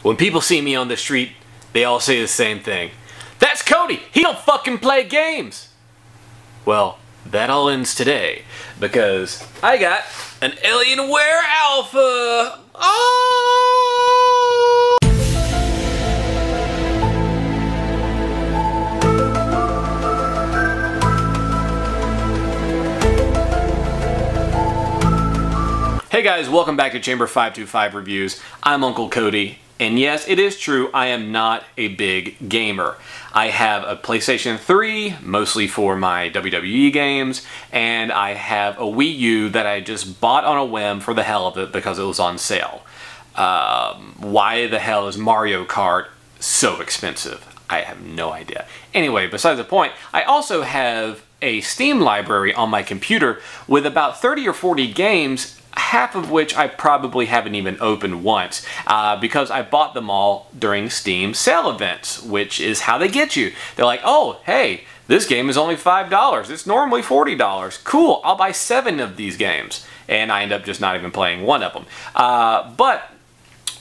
When people see me on the street, they all say the same thing. That's Kody! He don't fucking play games! Well, that all ends today, because I got an Alienware Alpha! Oh! Hey guys, welcome back to Chamber 525 Reviews. I'm Uncle Kody, and yes, it is true, I am not a big gamer. I have a PlayStation 3, mostly for my WWE games, and I have a Wii U that I just bought on a whim for the hell of it because it was on sale. Why the hell is Mario Kart so expensive? I have no idea. Anyway, besides the point, I also have a Steam library on my computer with about 30 or 40 games, half of which I probably haven't even opened once because I bought them all during Steam sale events, which is how they get you. They're like, oh, hey, this game is only $5. It's normally $40. Cool, I'll buy 7 of these games. And I end up just not even playing one of them. But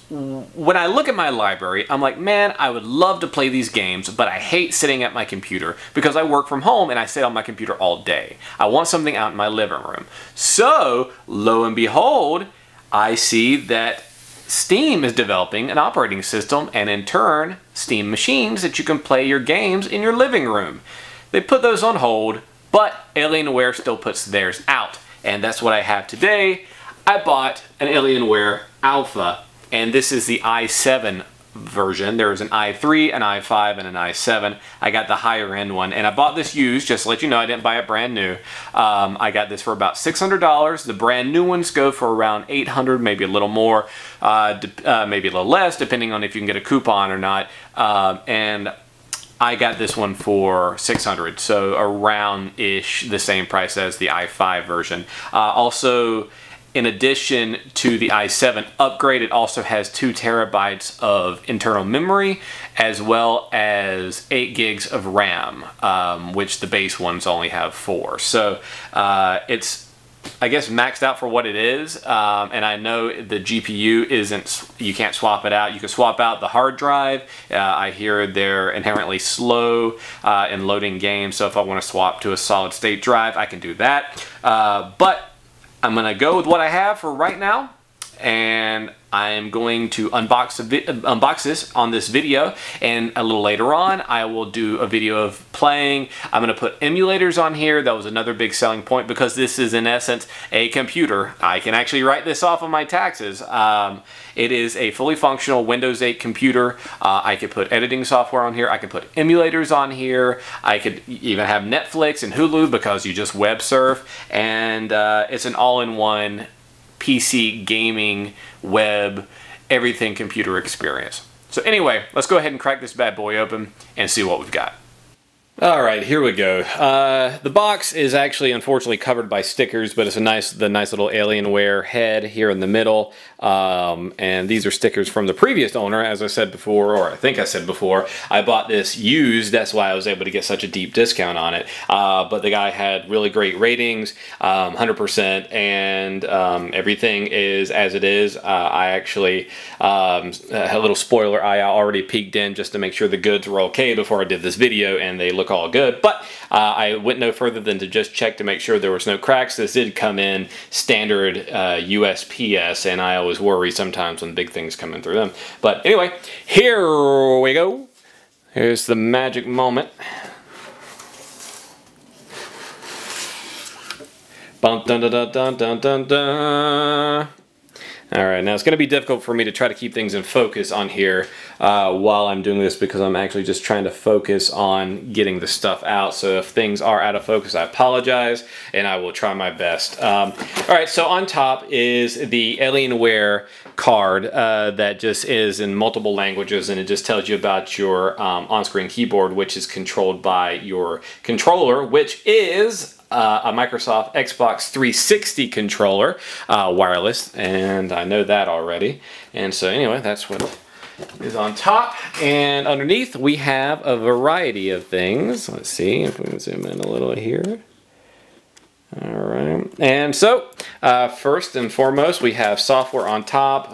when I look at my library, I'm like, man, I would love to play these games, but I hate sitting at my computer because I work from home and I sit on my computer all day. I want something out in my living room. So, lo and behold, I see that Steam is developing an operating system and in turn, Steam machines that you can play your games in your living room. They put those on hold, but Alienware still puts theirs out. And that's what I have today. I bought an Alienware Alpha. And this is the i7 version. There is an i3, an i5, and an i7. I got the higher end one. And I bought this used, just to let you know, I didn't buy it brand new. I got this for about $600. The brand new ones go for around $800, maybe a little more, maybe a little less, depending on if you can get a coupon or not. And I got this one for $600, so around-ish the same price as the i5 version. Also, in addition to the i7 upgrade, it also has 2 terabytes of internal memory as well as 8 gigs of RAM, which the base ones only have 4. So it's, I guess, maxed out for what it is. And I know the GPU isn't, you can't swap it out. You can swap out the hard drive. I hear they're inherently slow in loading games. So if I want to swap to a solid state drive, I can do that. But I'm going to go with what I have for right now, and I'm going to unbox this on this video, and a little later on I will do a video of playing. I'm going to put emulators on here. That was another big selling point because this is in essence a computer. I can actually write this off on my taxes. It is a fully functional Windows 8 computer. I could put editing software on here. I could put emulators on here. I could even have Netflix and Hulu because you just web surf, and it's an all-in-one PC, gaming, web, everything computer experience. So anyway, let's go ahead and crack this bad boy open and see what we've got. Alright, here we go. The box is actually unfortunately covered by stickers, but it's the nice little Alienware head here in the middle. And these are stickers from the previous owner, as I said before, or I think I said before. I bought this used, that's why I was able to get such a deep discount on it. But the guy had really great ratings, 100%, and everything is as it is. I actually, a little spoiler, I already peeked in just to make sure the goods were okay before I did this video, and they look all good, but I went no further than to just check to make sure there was no cracks. This did come in standard USPS, and I always worry sometimes when big things come in through them. But anyway, here we go. Here's the magic moment. Bum dun dun dun dun dun dun dun. Alright, now it's going to be difficult for me to try to keep things in focus on here while I'm doing this because I'm actually just trying to focus on getting the stuff out. So if things are out of focus, I apologize, and I will try my best. Alright, so on top is the Alienware card that just is in multiple languages, and it just tells you about your on-screen keyboard, which is controlled by your controller, which is a Microsoft Xbox 360 controller, wireless, and I know that already. And so anyway, that's what is on top. And underneath we have a variety of things. Let's see if we can zoom in a little here. All right, and so first and foremost, we have software on top,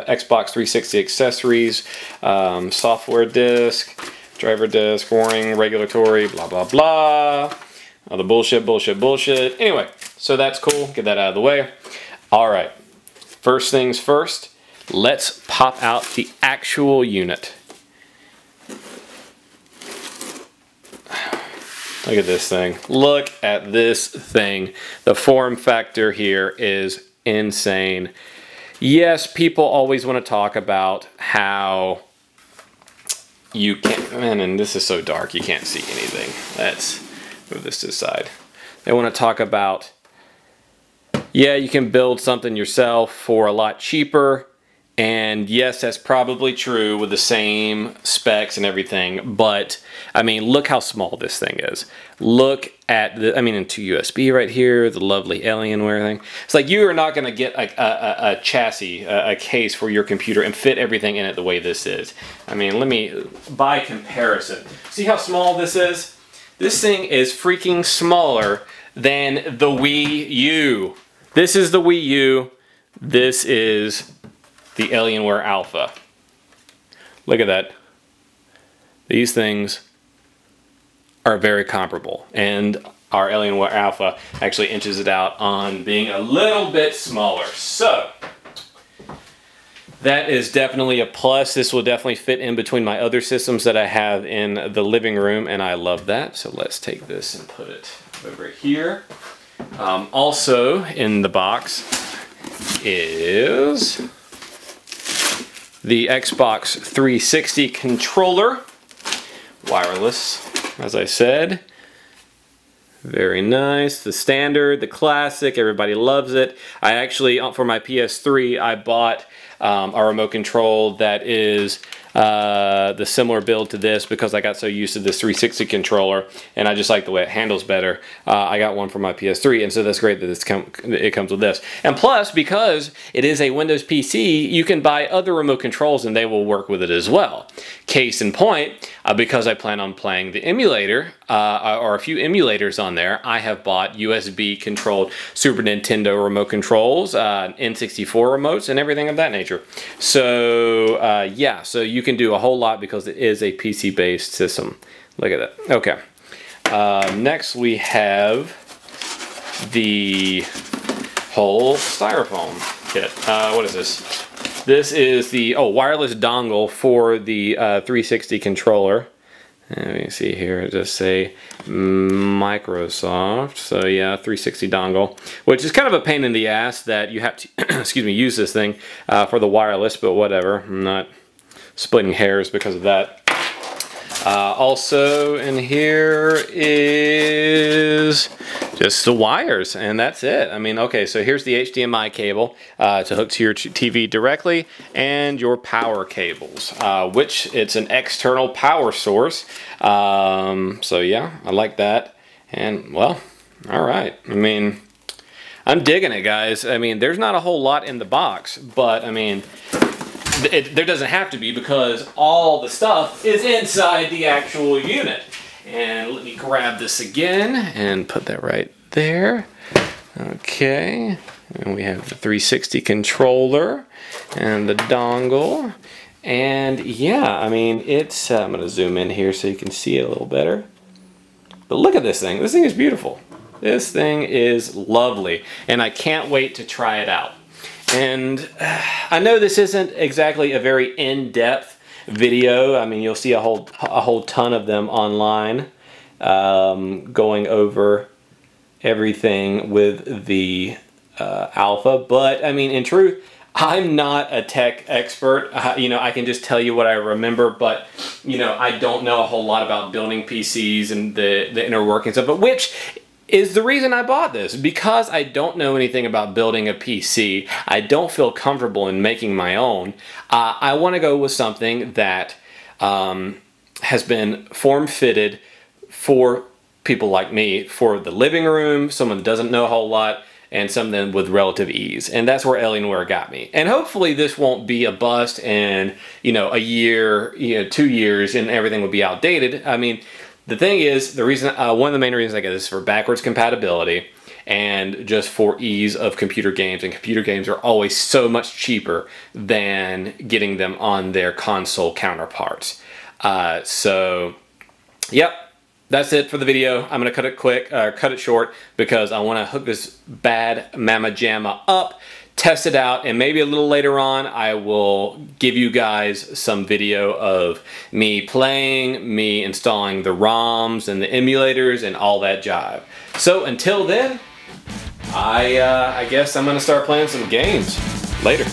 Xbox 360 accessories, software disk, driver disk, warning, regulatory, blah, blah, blah. All the bullshit, bullshit, bullshit. Anyway, so that's cool. Get that out of the way. All right, first things first, let's pop out the actual unit. Look at this thing. Look at this thing. The form factor here is insane. Yes, people always want to talk about how you can't, man, and this is so dark you can't see anything. Let's move this to the side. They want to talk about, yeah, you can build something yourself for a lot cheaper. And yes, that's probably true with the same specs and everything, but I mean, look how small this thing is. Look at the, I mean, into USB right here, the lovely Alienware thing. It's like you are not going to get a chassis, a case for your computer and fit everything in it the way this is. I mean, let me, by comparison, see how small this is? This thing is freaking smaller than the Wii U. This is the Wii U. This is the Alienware Alpha. Look at that. These things are very comparable, and our Alienware Alpha actually inches it out on being a little bit smaller. So that is definitely a plus. This will definitely fit in between my other systems that I have in the living room, and I love that. So let's take this and put it over here. Also in the box is the Xbox 360 controller, wireless, as I said. Very nice. The standard, the classic, everybody loves it. I actually, for my PS3, I bought a remote control that is the similar build to this because I got so used to this 360 controller and I just like the way it handles better. I got one for my PS3, and so that's great that it comes with this. And plus, because it is a Windows PC, you can buy other remote controls and they will work with it as well. Case in point, because I plan on playing the emulator, or a few emulators on there, I have bought USB controlled Super Nintendo remote controls, N64 remotes, and everything of that nature. So yeah, so you can do a whole lot because it is a PC-based system. Look at that. Okay. Next we have the whole styrofoam kit. What is this? This is the wireless dongle for the 360 controller. Let me see here, it just say Microsoft. So yeah, 360 dongle, which is kind of a pain in the ass that you have to, excuse me, use this thing for the wireless, but whatever. I'm not splitting hairs because of that. Also in here is just the wires, and that's it. I mean, okay, so here's the HDMI cable to hook to your TV directly, and your power cables, which it's an external power source. So yeah, I like that. And well, all right. I mean, I'm digging it, guys. I mean, there's not a whole lot in the box, but I mean, there doesn't have to be because all the stuff is inside the actual unit. And let me grab this again and put that right there. Okay, and we have the 360 controller and the dongle. And yeah, I mean, it's, I'm going to zoom in here so you can see it a little better. But look at this thing. This thing is beautiful. This thing is lovely. And I can't wait to try it out. And I know this isn't exactly a very in-depth video. I mean, you'll see a whole ton of them online going over everything with the Alpha. But I mean, in truth, I'm not a tech expert. You know, I can just tell you what I remember, but you know, I don't know a whole lot about building PCs and the inner workings of it, which is the reason I bought this, because I don't know anything about building a PC. I don't feel comfortable in making my own. I want to go with something that has been form-fitted for people like me, for the living room, someone that doesn't know a whole lot, and something with relative ease. And that's where Alienware got me. And hopefully this won't be a bust and, you know, a year, you know, 2 years and everything will be outdated. I mean, the thing is, the reason, one of the main reasons I get this is for backwards compatibility, and just for ease of computer games, and computer games are always so much cheaper than getting them on their console counterparts. So yep, that's it for the video. I'm gonna cut it short because I want to hook this bad mama jamma up, test it out, and maybe a little later on I will give you guys some video of me playing, me installing the ROMs and the emulators and all that jive. So until then, I guess I'm gonna start playing some games. Later.